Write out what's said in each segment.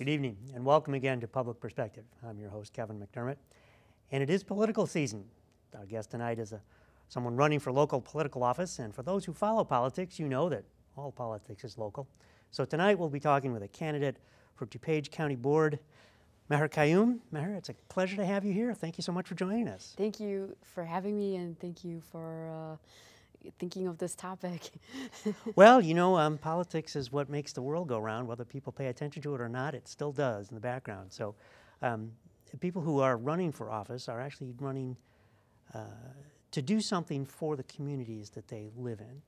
Good evening, and welcome again to Public Perspective. I'm your host, Kevin McDermott, and it is political season. Our guest tonight is someone running for local political office, and for those who follow politics, you know that all politics is local. So tonight we'll be talking with a candidate for DuPage County Board, Mehr Qayyum. Mehr, it's a pleasure to have you here. Thank you so much for joining us. Thank you for having me, and thank you for thinking of this topic. Well, you know, politics is what makes the world go round. Whether people pay attention to it or not, it still does in the background. So people who are running for office are actually running to do something for the communities that they live in.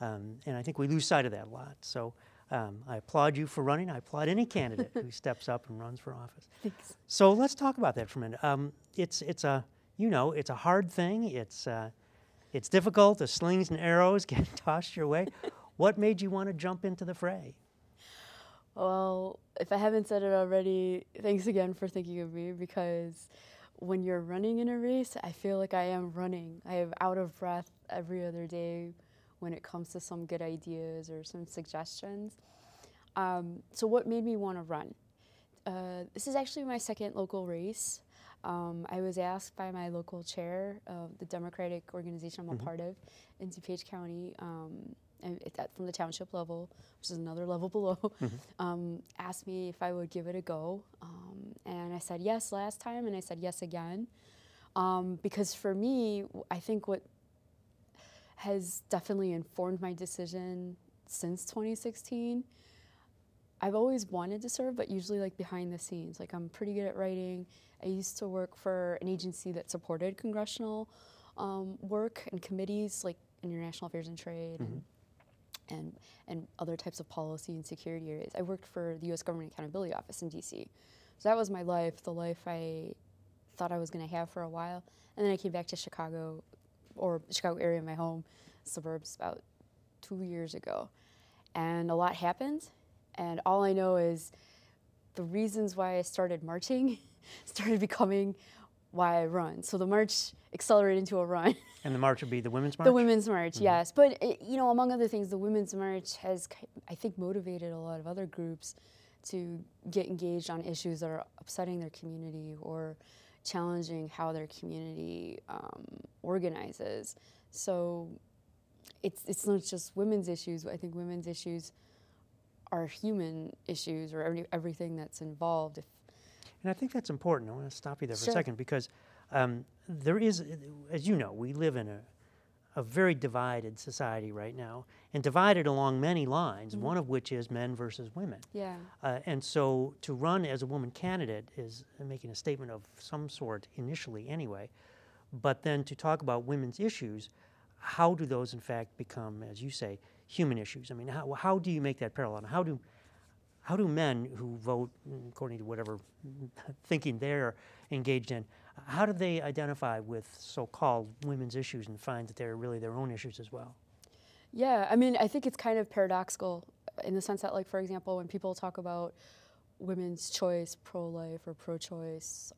And I think we lose sight of that a lot. So I applaud you for running. I applaud any candidate who steps up and runs for office. Thanks. So let's talk about that for a minute. It's a hard thing. It's difficult. The slings and arrows get tossed your way. What made you want to jump into the fray? Well, if I haven't said it already, thanks again for thinking of me, because when you're running in a race, I feel like I am running. I am out of breath every other day when it comes to some good ideas or some suggestions. So what made me want to run? This is actually my second local race. I was asked by my local chair of the Democratic organization I'm a part of in DuPage County, from the township level, which is another level below, asked me if I would give it a go. And I said yes last time, and I said yes again. Because for me, I think what has definitely informed my decision since 2016, I've always wanted to serve, but usually like behind the scenes. Like, I'm pretty good at writing. I used to work for an agency that supported congressional work and committees like international affairs and trade and other types of policy and security areas. I worked for the U.S. Government Accountability Office in D.C. So that was my life, the life I thought I was going to have for a while. And then I came back to Chicago, or the Chicago area, my home suburbs, about 2 years ago. And a lot happened. And all I know is the reasons why I started marching started becoming why I run. So the march accelerated into a run. And the march would be the Women's March? The Women's March, yes. But, you know, among other things, the Women's March has, I think, motivated a lot of other groups to get engaged on issues that are upsetting their community or challenging how their community organizes. So it's not just women's issues. I think women's issues are human issues, or everything that's involved. And I think that's important. I want to stop you there for Sure. a second, because there is, as you know, we live in a very divided society right now, and divided along many lines, one of which is men versus women. Yeah. And so to run as a woman candidate is making a statement of some sort initially anyway, but then to talk about women's issues, how do those in fact become, as you say, human issues? I mean, how do you make that parallel? How do men who vote according to whatever thinking they're engaged in, how do they identify with so-called women's issues and find that they're really their own issues as well? Yeah, I mean, I think it's kind of paradoxical in the sense that, like, for example, when people talk about women's choice, pro-life or pro-choice,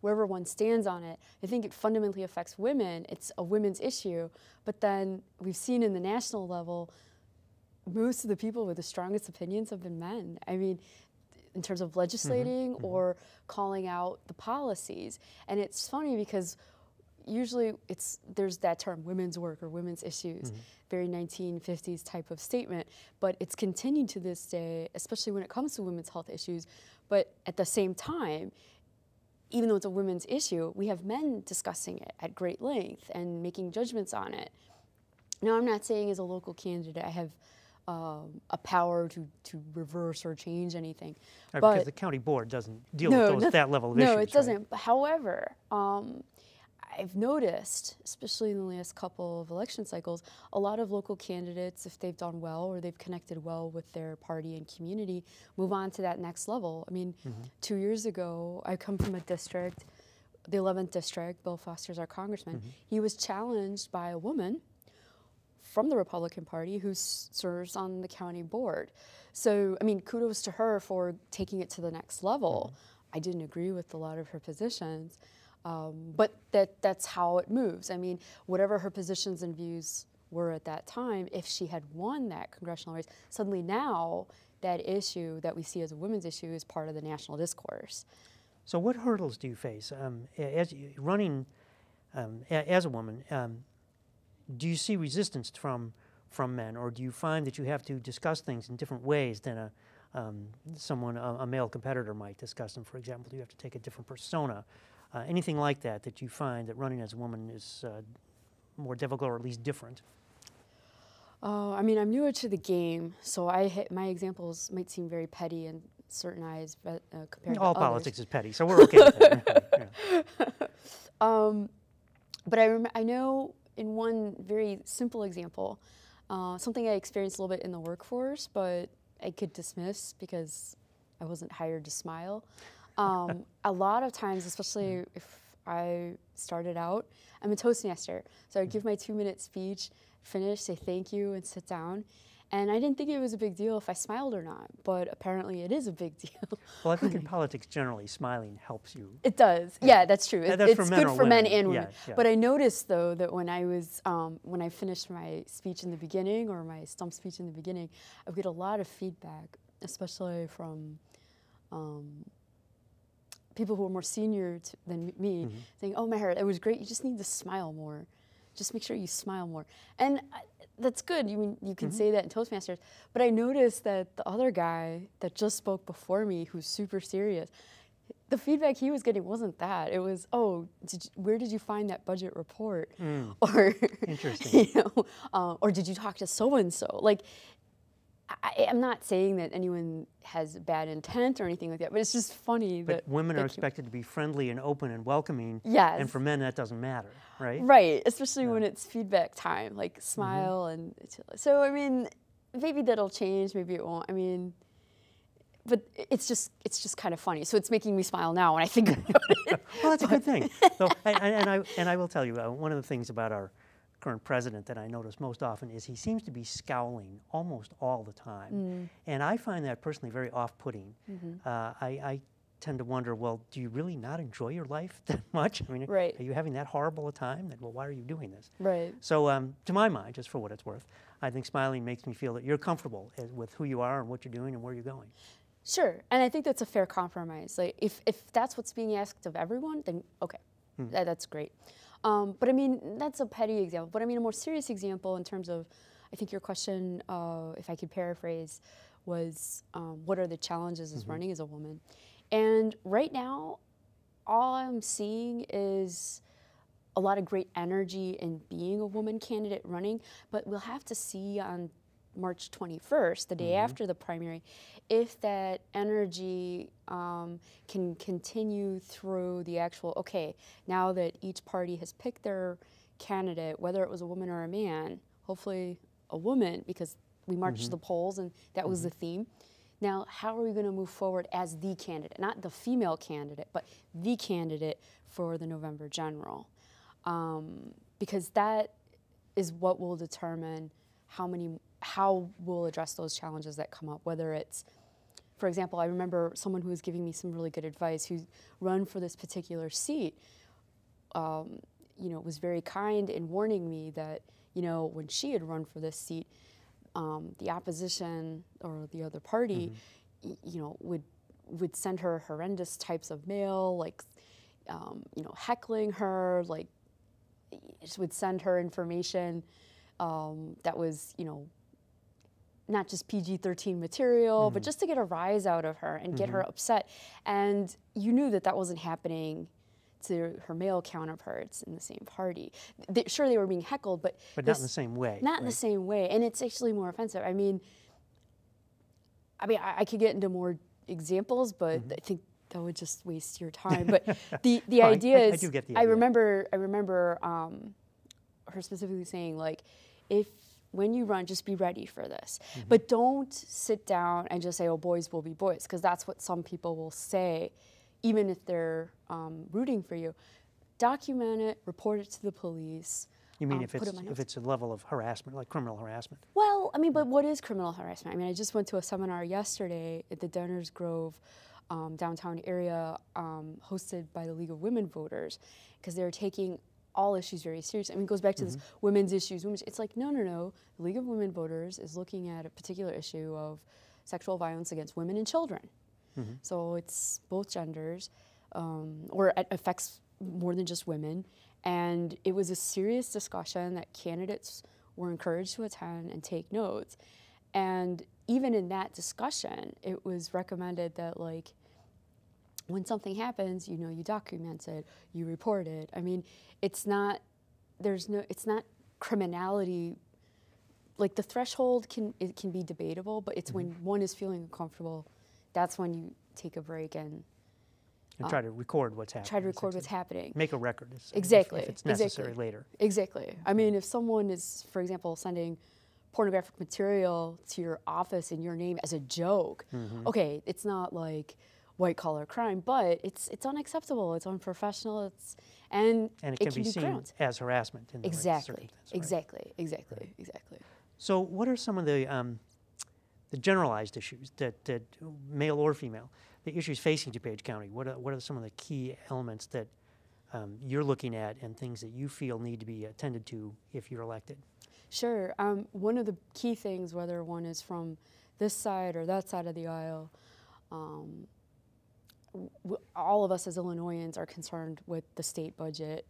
wherever one stands on it, I think it fundamentally affects women. It's a women's issue. But then we've seen in the national level, most of the people with the strongest opinions have been men. I mean, in terms of legislating or calling out the policies. And it's funny because usually there's that term, women's work or women's issues, very 1950s type of statement, but it's continued to this day, especially when it comes to women's health issues. But at the same time, even though it's a women's issue, we have men discussing it at great length and making judgments on it. Now, I'm not saying as a local candidate I have a power to reverse or change anything. Right, but because the county board doesn't deal with that level of issues. No, it doesn't. Right? However, I've noticed, especially in the last couple of election cycles, a lot of local candidates, if they've done well or they've connected well with their party and community, move on to that next level. I mean, 2 years ago, I come from a district, the 11th district. Bill Foster's our congressman. He was challenged by a woman from the Republican Party who serves on the county board. So, I mean, kudos to her for taking it to the next level. I didn't agree with a lot of her positions, but that's how it moves. I mean, whatever her positions and views were at that time, if she had won that congressional race, suddenly now that issue that we see as a women's issue is part of the national discourse. So what hurdles do you face running as a woman? Do you see resistance from men, or do you find that you have to discuss things in different ways than a male competitor might discuss them? For example, do you have to take a different persona? Anything like that you find that running as a woman is more difficult, or at least different? I mean, I'm newer to the game, so my examples might seem very petty in certain eyes compared to All others. politics is petty, so we're okay with that. Yeah. But I know in one very simple example, something I experienced a little bit in the workforce, but I could dismiss because I wasn't hired to smile. A lot of times, especially if I started out, I'm a Toastmaster, so I'd give my 2-minute speech, finish, say thank you, and sit down. And I didn't think it was a big deal if I smiled or not, but apparently it is a big deal. Well, I think in politics generally, smiling helps you. It does. Yeah, that's true. That's it's for men good or for men women. and women. Yeah, yeah. But I noticed though that when I finished my speech in the beginning, or my stump speech in the beginning, I would get a lot of feedback, especially from people who are more senior than me, saying, "Oh, Mehr, it was great. You just need to smile more. Just make sure you smile more." And that's good. You can say that in Toastmasters. But I noticed that the other guy that just spoke before me, who's super serious, the feedback he was getting wasn't that. It was, "Oh, where did you find that budget report?" Or, interesting. Or did you talk to so and so? Like, I'm not saying that anyone has bad intent or anything like that, but it's just funny that women are expected to be friendly and open and welcoming. Yes. And for men, that doesn't matter, right? Right, especially when it's feedback time, like smile and so. I mean, maybe that'll change, maybe it won't. I mean, but it's just kind of funny. So it's making me smile now when I think about it. Well, that's a good thing. So, and I will tell you, one of the things about our current president that I notice most often is he seems to be scowling almost all the time. And I find that personally very off-putting. I tend to wonder, well, do you really not enjoy your life that much? I mean, Right. Are you having that horrible a time? Well, why are you doing this? Right. So to my mind, just for what it's worth, I think smiling makes me feel that you're comfortable with who you are and what you're doing and where you're going. Sure, and I think that's a fair compromise. Like, if that's what's being asked of everyone, then okay, that's great. But I mean, that's a petty example. But I mean, a more serious example in terms of, I think your question, if I could paraphrase, was what are the challenges as running as a woman? And right now, all I'm seeing is a lot of great energy in being a woman candidate running, but we'll have to see on March 21st, the day after the primary, if that energy can continue through the actual, okay, now that each party has picked their candidate, whether it was a woman or a man, hopefully a woman, because we marched to the polls and that was the theme. Now, how are we going to move forward as the candidate, not the female candidate, but the candidate for the November general? Because that is what will determine how we'll address those challenges that come up, whether it's, for example, I remember someone who was giving me some really good advice who's run for this particular seat, was very kind in warning me that, when she had run for this seat, the opposition or the other party, would send her horrendous types of mail, like, heckling her, like, would send her information that was, not just PG-13 material, but just to get a rise out of her and get her upset. And you knew that that wasn't happening to her male counterparts in the same party. Sure, they were being heckled, but not in the same way. Not in the same way, and it's actually more offensive. I mean, I could get into more examples, but I think that would just waste your time. But the idea is, I do get the idea. I remember her specifically saying, like, when you run, just be ready for this. But don't sit down and just say, oh, boys will be boys, because that's what some people will say, even if they're rooting for you. Document it, report it to the police. You mean if it's a level of harassment, like criminal harassment? Well, I mean, but what is criminal harassment? I mean, I just went to a seminar yesterday at the Downers Grove downtown area hosted by the League of Women Voters, because they're taking all issues very seriously. I mean, it goes back to this women's issues. It's like, no. The League of Women Voters is looking at a particular issue of sexual violence against women and children. Mm-hmm. So it's both genders, or it affects more than just women. And it was a serious discussion that candidates were encouraged to attend and take notes. And even in that discussion, it was recommended that, like, when something happens, you know, you document it, you report it. I mean, it's not criminality. Like, the threshold can be debatable, but it's when one is feeling uncomfortable, that's when you take a break and try to record what's happening. Try to record what's happening. Make a record. Exactly. If it's necessary later. Exactly. I mean, if someone is, for example, sending pornographic material to your office in your name as a joke, okay, it's not like white collar crime, but it's unacceptable. It's unprofessional. And it can be seen as harassment. In the exactly. Right. Exactly. So, what are some of the generalized issues that male or female, the issues facing DuPage County? What are some of the key elements that you're looking at and things that you feel need to be attended to if you're elected? Sure. One of the key things, whether one is from this side or that side of the aisle, all of us as Illinoisans are concerned with the state budget.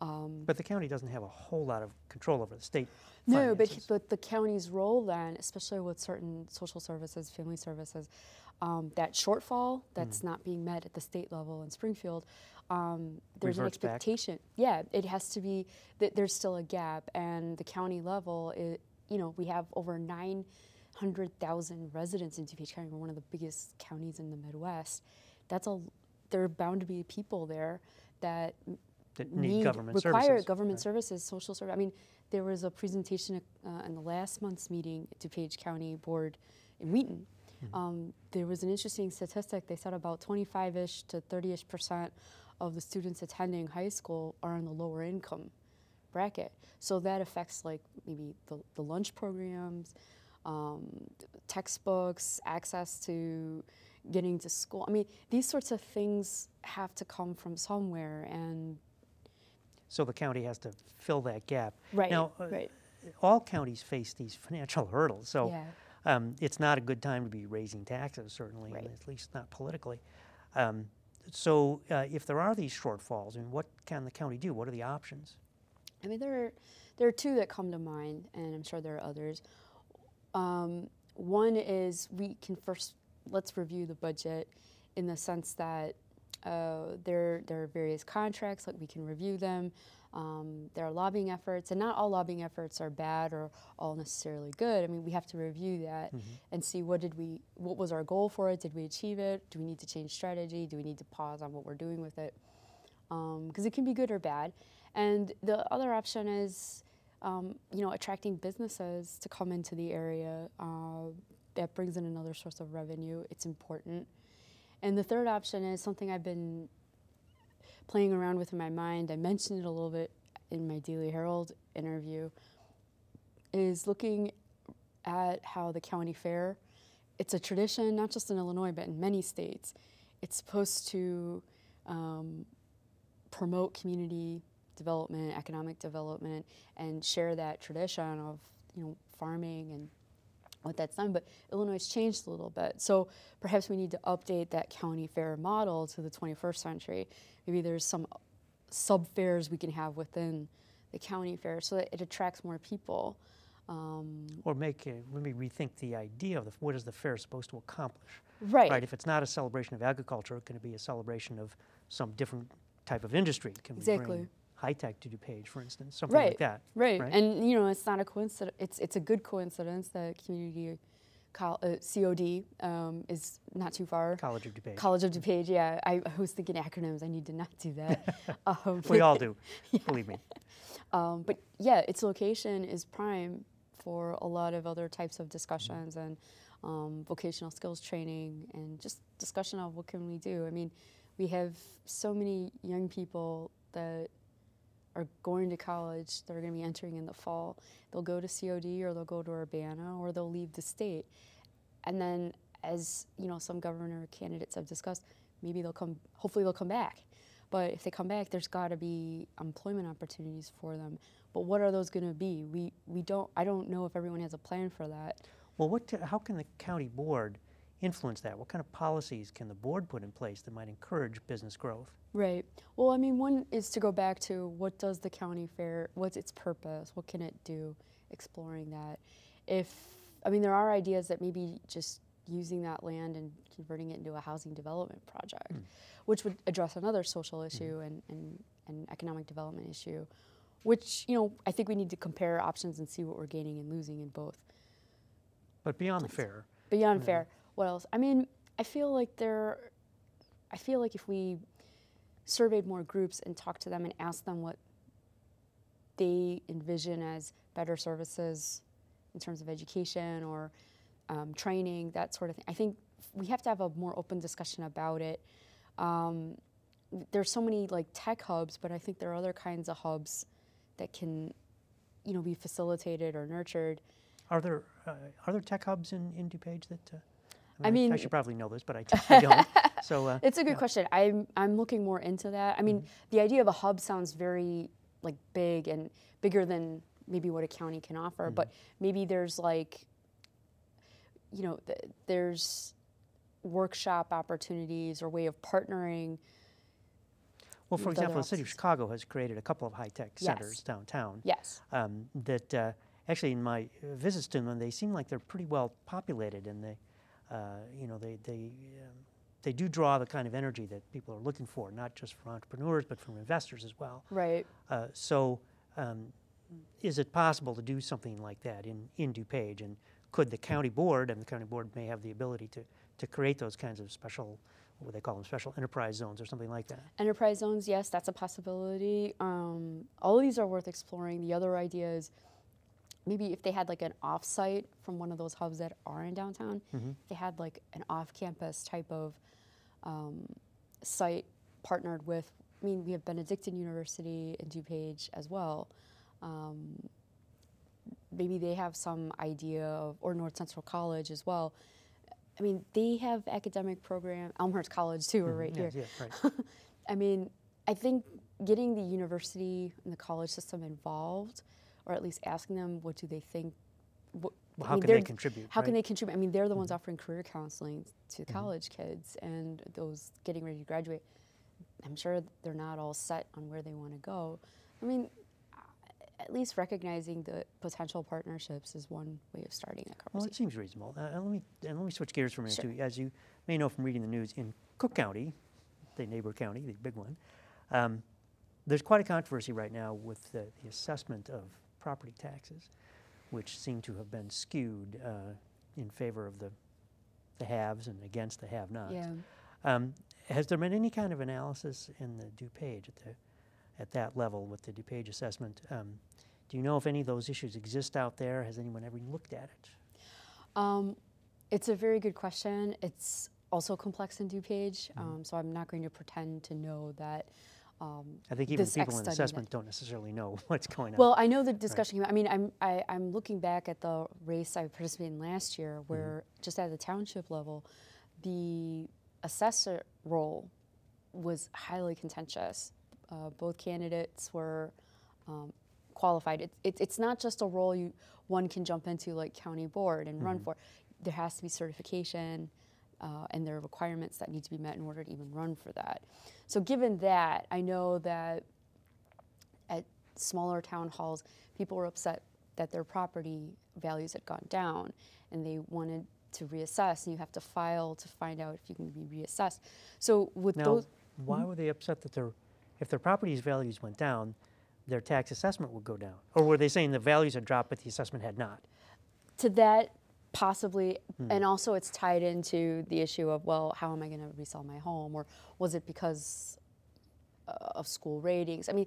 But the county doesn't have a whole lot of control over the state No, finances. but the county's role then, especially with certain social services, family services, that shortfall that's not being met at the state level in Springfield, there's an expectation. Back. Yeah, it has to be, there's still a gap, and the county level, we have over 900,000 residents in DuPage County. We're one of the biggest counties in the Midwest. There are bound to be people there that need government require services. Government services, social service. I mean, there was a presentation in the last month's meeting at DuPage County Board in Wheaton. There was an interesting statistic. They said about 25-ish to 30-ish% of the students attending high school are in the lower income bracket. So that affects, like, maybe the lunch programs, textbooks, access to getting to school. I mean, these sorts of things have to come from somewhere, and so the county has to fill that gap. Right. Now, all counties face these financial hurdles, so it's not a good time to be raising taxes, certainly, and at least not politically. So if there are these shortfalls, I mean, what can the county do? What are the options? I mean, there are two that come to mind, and I'm sure there are others. One is let's review the budget in the sense that there are various contracts, like we can review them. There are lobbying efforts, and not all lobbying efforts are bad or all necessarily good. I mean, we have to review that and see what was our goal for it? Did we achieve it? Do we need to change strategy? Do we need to pause on what we're doing with it? Because it can be good or bad. And the other option is, attracting businesses to come into the area. That brings in another source of revenue. It's important. And the third option is something I've been playing around with in my mind. I mentioned it a little bit in my Daily Herald interview, is looking at how the county fair, it's a tradition, not just in Illinois, but in many states. It's supposed to promote community development, economic development, and share that tradition of, farming and what that's done, but Illinois has changed a little bit. So perhaps we need to update that county fair model to the 21st century. Maybe there's some sub-fairs we can have within the county fair so that it attracts more people. Or let me rethink the idea of what is the fair supposed to accomplish. Right. If it's not a celebration of agriculture, can it be a celebration of some different type of industry? Can we bring high-tech to DuPage, for instance, something like that. Right, and it's not a coincidence. It's a good coincidence that community COD is not too far. College of DuPage. College of DuPage, yeah. I was thinking acronyms. I need to not do that. We all do, believe me. But yeah, its location is prime for a lot of other types of discussions and vocational skills training and just discussion of what can we do. I mean, we have so many young people that are going to college that are going to be entering in the fall. They'll go to COD or they'll go to Urbana or they'll leave the state. And then, as some governor candidates have discussed, hopefully they'll come back. But if they come back, there's got to be employment opportunities for them. But what are those going to be? I don't know if everyone has a plan for that. Well, how can the county board influence that? What kind of policies can the board put in place that might encourage business growth? Right. Well, I mean, one is to go back to what does the county fair, what's its purpose, what can it do, exploring that. I mean, there are ideas that maybe just using that land and converting it into a housing development project, which would address another social issue and economic development issue, which, you know, I think we need to compare options and see what we're gaining and losing in both. But beyond the fair. Beyond fair, what else? I mean, I feel like if we surveyed more groups and talked to them and asked them what they envision as better services in terms of education or training, that sort of thing. I think we have to have a more open discussion about it. There's so many like tech hubs, but I think there are other kinds of hubs that can, you know, be facilitated or nurtured. Are there tech hubs in DuPage that? I mean, I should probably know this, but I don't. So it's a good question. I'm looking more into that. I mean, the idea of a hub sounds very like big and bigger than maybe what a county can offer, but maybe there's like, you know, there's workshop opportunities or way of partnering. Well, for example, the city of Chicago has created a couple of high-tech centers downtown. Yes. That actually, in my visits to them, they seem like they're pretty well populated, and they, you know, they do draw the kind of energy that people are looking for, not just from entrepreneurs, but from investors as well. Right. Is it possible to do something like that in DuPage? And could the county board, and the county board may have the ability to create those kinds of special, what would they call them, special enterprise zones or something like that? Enterprise zones, yes, that's a possibility. All of these are worth exploring. The other idea is maybe if they had like an off-site from one of those hubs that are in downtown, they had like an off-campus type of site partnered with, I mean, we have Benedictine University in DuPage as well. Maybe they have some idea of, or North Central College as well. I mean, they have academic program, Elmhurst College too, are right here. Yeah, right. I mean, I think getting the university and the college system involved, or at least asking them what do they think, how can they contribute? How can they contribute? I mean, they're the ones offering career counseling to college kids and those getting ready to graduate. I'm sure they're not all set on where they want to go. I mean, at least recognizing the potential partnerships is one way of starting a conversation. Well, it seems reasonable. Let me switch gears for a minute too. As you may know from reading the news, in Cook County, the neighbor county, the big one, there's quite a controversy right now with the assessment of property taxes, which seem to have been skewed in favor of the haves and against the have-nots. Yeah. Has there been any kind of analysis in the DuPage at that level with the DuPage assessment? Do you know if any of those issues exist out there? Has anyone ever looked at it? It's a very good question. It's also complex in DuPage, so I'm not going to pretend to know that. I think even people in assessment don't necessarily know what's going on. Well, I know the discussion. Right. I mean, I'm looking back at the race I participated in last year, where just at the township level, the assessor role was highly contentious. Both candidates were qualified. It's not just a role one can jump into like county board and run for. There has to be certification, and there are requirements that need to be met in order to even run for that. So given that, I know that at smaller town halls, people were upset that their property values had gone down, and they wanted to reassess, and you have to file to find out if you can be reassessed. So with those, why were they upset that if their property's values went down, their tax assessment would go down? Or were they saying the values had dropped, but the assessment had not? To that, possibly, and also it's tied into the issue of, well, how am I going to resell my home? Or was it because of school ratings? I mean,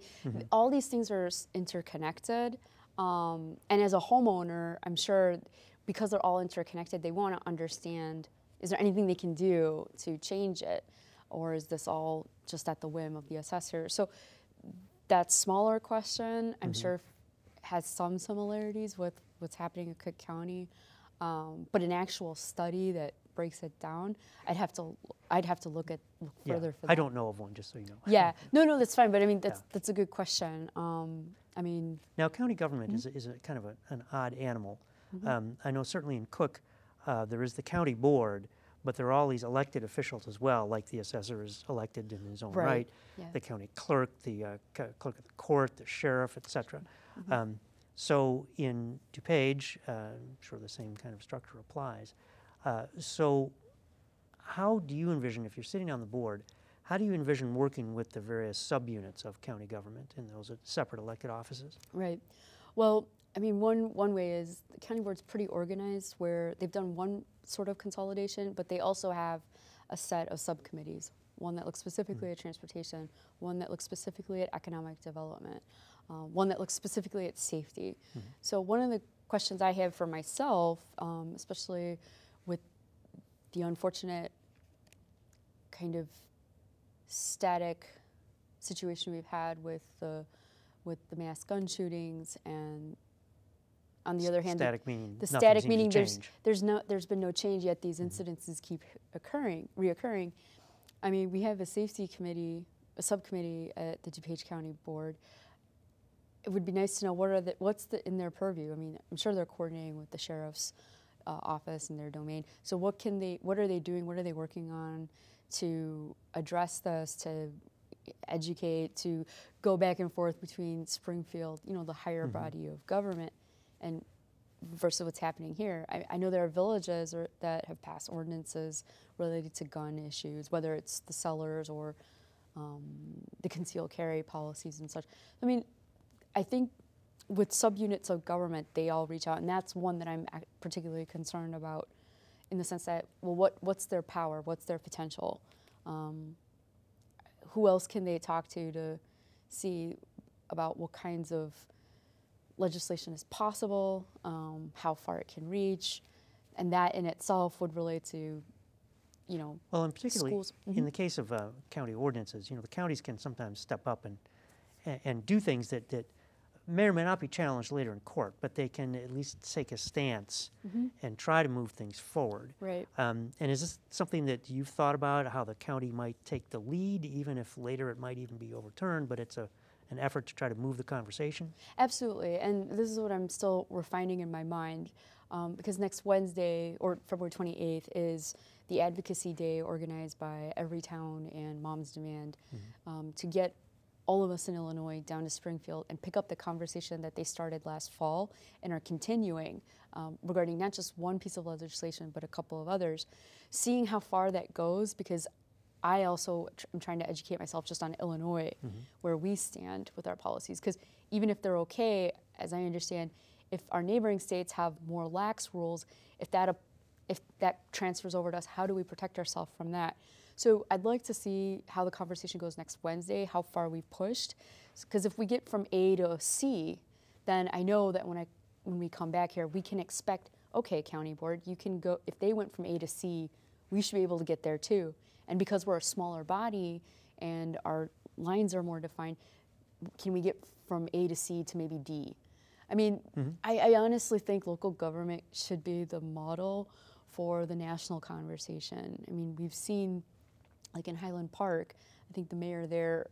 all these things are interconnected. And as a homeowner, I'm sure because they're all interconnected, they want to understand, is there anything they can do to change it? Or is this all just at the whim of the assessor? So that smaller question, I'm sure, has some similarities with what's happening in Cook County. But an actual study that breaks it down, I'd have to look further for that. I don't know of one, just so you know. Yeah, no, that's fine. But I mean, that's a good question. I mean, now county government is a kind of an odd animal. I know certainly in Cook, there is the county board, but there are all these elected officials as well, like the assessor is elected in his own right, Yeah. the county clerk, the clerk of the court, the sheriff, etc. So in DuPage, I'm sure the same kind of structure applies. So how do you envision, if you're sitting on the board, how do you envision working with the various subunits of county government in those separate elected offices? Right. Well, I mean, one way is the county board's pretty organized where they've done one sort of consolidation, but they also have a set of subcommittees, one that looks specifically at transportation, one that looks specifically at economic development, one that looks specifically at safety. So one of the questions I have for myself, especially with the unfortunate kind of static situation we've had with the mass gun shootings, and on the other hand, static meaning the static meaning there's been no change, yet these incidences keep reoccurring. I mean, we have a safety committee, a subcommittee at the DuPage County Board. It would be nice to know what's in their purview. I mean, I'm sure they're coordinating with the sheriff's office and their domain. So what are they doing? What are they working on to address this, to educate, to go back and forth between Springfield, the higher body of government, and versus what's happening here. I know there are villages that have passed ordinances related to gun issues, whether it's the sellers or the concealed carry policies and such. I mean, I think with subunits of government, they all reach out, and that's one that I'm particularly concerned about, in the sense that, well, what's their power? What's their potential? Who else can they talk to see about what kinds of legislation is possible, how far it can reach, and that in itself would relate to, well, and particularly schools. in the case of county ordinances, the counties can sometimes step up and do things that may or may not be challenged later in court, but they can at least take a stance and try to move things forward. Right. And is this something that you've thought about, how the county might take the lead, even if later it might even be overturned, but it's an effort to try to move the conversation? Absolutely, and this is what I'm still refining in my mind, because next Wednesday, or February 28th, is the Advocacy Day organized by Every Town and Mom's Demand to get all of us in Illinois down to Springfield and pick up the conversation that they started last fall and are continuing regarding not just one piece of legislation, but a couple of others, seeing how far that goes, because I also am trying to educate myself just on Illinois, where we stand with our policies. Because even if they're okay, as I understand, if our neighboring states have more lax rules, if that transfers over to us, how do we protect ourselves from that? So I'd like to see how the conversation goes next Wednesday, how far we've pushed. Because if we get from A to C, then I know that when we come back here, we can expect, okay, county board, you can go, if they went from A to C, we should be able to get there too. And because we're a smaller body and our lines are more defined, can we get from A to C to maybe D? I mean, I honestly think local government should be the model for the national conversation. I mean, we've seen, like in Highland Park, I think the mayor there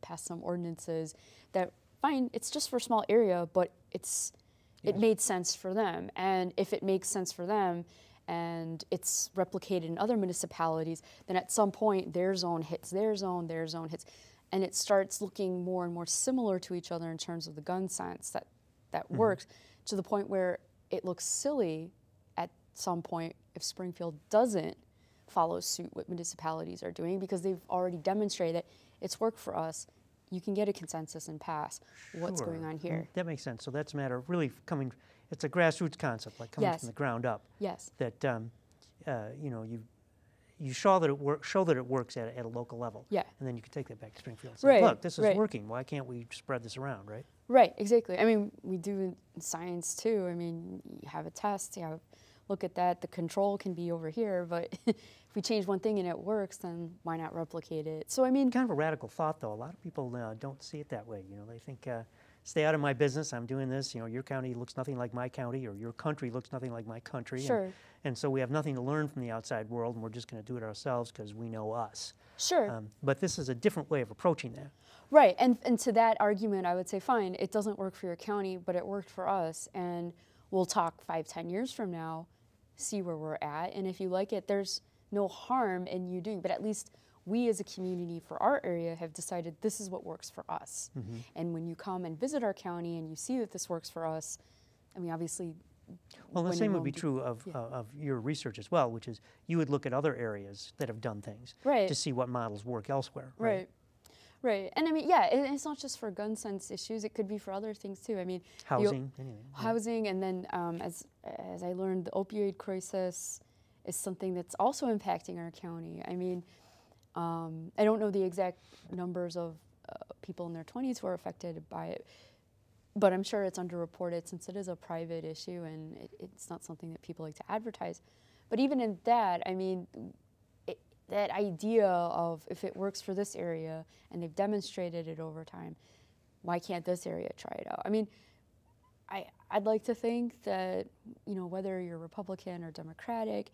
passed some ordinances that, fine, it's just for a small area, but it made sense for them. And if it makes sense for them, and it's replicated in other municipalities, then at some point their zone hits their zone hits, and it starts looking more and more similar to each other in terms of the gun sense that works, to the point where it looks silly at some point if Springfield doesn't follow suit what municipalities are doing, because they've already demonstrated that it's worked for us. You can get a consensus and pass what's going on here. That makes sense. So that's a matter of really coming. It's a grassroots concept, like coming from the ground up. Yes. That you show that it works at a local level. Yeah. And then you can take that back to Springfield and say, look, this is right. working. Why can't we spread this around, right? Right. Exactly. I mean, we do in science too. I mean, you have a test. You have look at that. The control can be over here, but if we change one thing and it works, then why not replicate it? So I mean, kind of a radical thought, though. A lot of people don't see it that way. They think, stay out of my business. I'm doing this. Your county looks nothing like my county, or your country looks nothing like my country. Sure. And so we have nothing to learn from the outside world, and we're just going to do it ourselves because we know us. Sure. But this is a different way of approaching that. Right. And to that argument, I would say, fine, it doesn't work for your county, but it worked for us. And we'll talk 5, 10 years from now, see where we're at, and if you like it, there's no harm in you doing, but at least we as a community for our area have decided this is what works for us. And when you come and visit our county and you see that this works for us, I mean, obviously. Well, the same would be true of your research as well, which is you would look at other areas that have done things to see what models work elsewhere. Right. And I mean, yeah, it's not just for gun sense issues. It could be for other things too. I mean, housing, housing, and then as I learned, the opioid crisis is something that's also impacting our county. I mean, I don't know the exact numbers of people in their 20s who are affected by it, but I'm sure it's underreported since it is a private issue and it's not something that people like to advertise. But even in that, I mean, that idea of if it works for this area and they've demonstrated it over time, why can't this area try it out? I mean, I'd like to think that, you know, whether you're Republican or Democratic,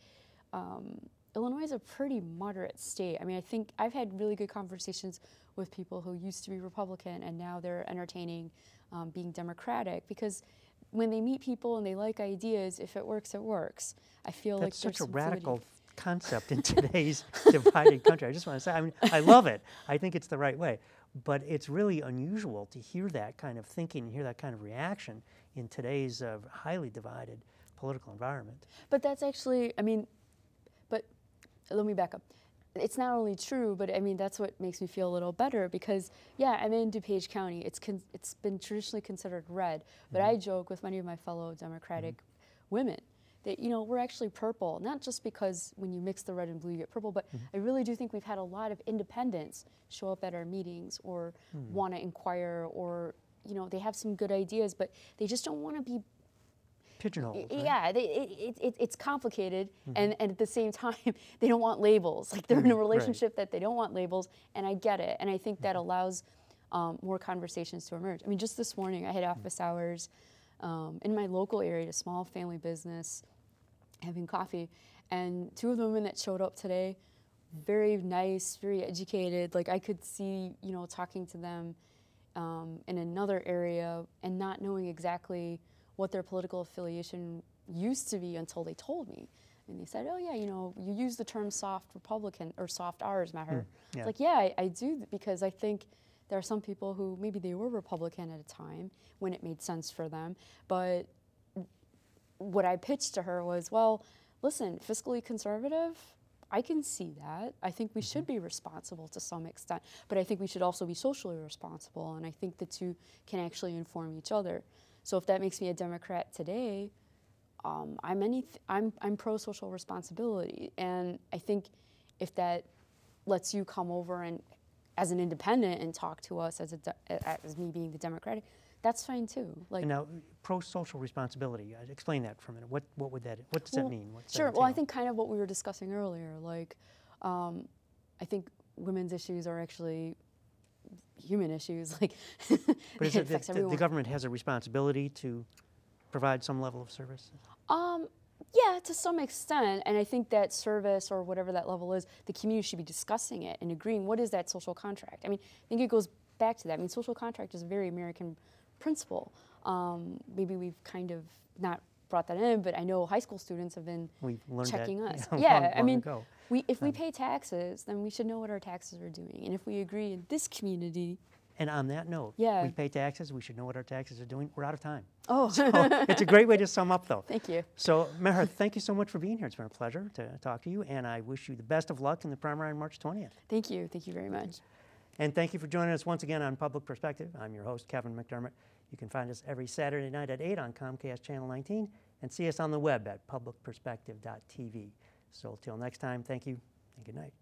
Illinois is a pretty moderate state. I mean, I think I've had really good conversations with people who used to be Republican and now they're entertaining being Democratic, because when they meet people and they like ideas, if it works, it works. I feel like that's such a radical concept in today's divided country. I just want to say, I mean, I love it. I think it's the right way. But it's really unusual to hear that kind of thinking and hear that kind of reaction in today's highly divided political environment. But that's actually, I mean, but let me back up. It's not only true, but I mean, that's what makes me feel a little better because, yeah, I'm in DuPage County. It's been traditionally considered red, but I joke with many of my fellow Democratic women that, you know, we're actually purple, not just because when you mix the red and blue you get purple, but I really do think we've had a lot of independents show up at our meetings or want to inquire, or, you know, they have some good ideas, but they just don't want to be pigeonholed. Right? Yeah, it's complicated, and at the same time, they don't want labels. Like they're in a relationship that they don't want labels, and I get it, and I think that allows more conversations to emerge. I mean, just this morning, I had office hours in my local area, a small family business, having coffee, and 2 of the women that showed up today, very nice, very educated. Like I could see, you know, talking to them in another area and not knowing exactly what their political affiliation used to be until they told me. And they said, oh yeah, you know, you use the term soft Republican or soft R's, Mehr. It's like, yeah, I do, because I think there are some people who maybe they were Republican at a time when it made sense for them, but what I pitched to her was, well, listen, fiscally conservative, I can see that. I think we should be responsible to some extent, but I think we should also be socially responsible, and I think the two can actually inform each other. So if that makes me a Democrat today, I'm pro-social responsibility, and I think if that lets you come over and as an independent and talk to us as me being the Democratic, that's fine too. Like, and now, pro-social responsibility. Explain that for a minute. What does that mean? Sure. Well, I think kind of what we were discussing earlier. Like, I think women's issues are actually human issues. Like, but is it that the government has a responsibility to provide some level of service? Yeah, to some extent, and I think that service or whatever that level is, the community should be discussing it and agreeing what is that social contract. I mean, I think it goes back to that. I mean, social contract is a very American principle. Maybe we've kind of not brought that in, but I know high school students have been checking us. Yeah, I mean, if we pay taxes, then we should know what our taxes are doing, and if we agree in this community. And on that note, we pay taxes, we should know what our taxes are doing. We're out of time. Oh. So it's a great way to sum up, though. Thank you. So, Mehr, thank you so much for being here. It's been a pleasure to talk to you, and I wish you the best of luck in the primary on March 20th. Thank you. Thank you very much. And thank you for joining us once again on Public Perspective. I'm your host, Kevin McDermott. You can find us every Saturday night at 8 on Comcast Channel 19 and see us on the web at publicperspective.tv. So, till next time, thank you and good night.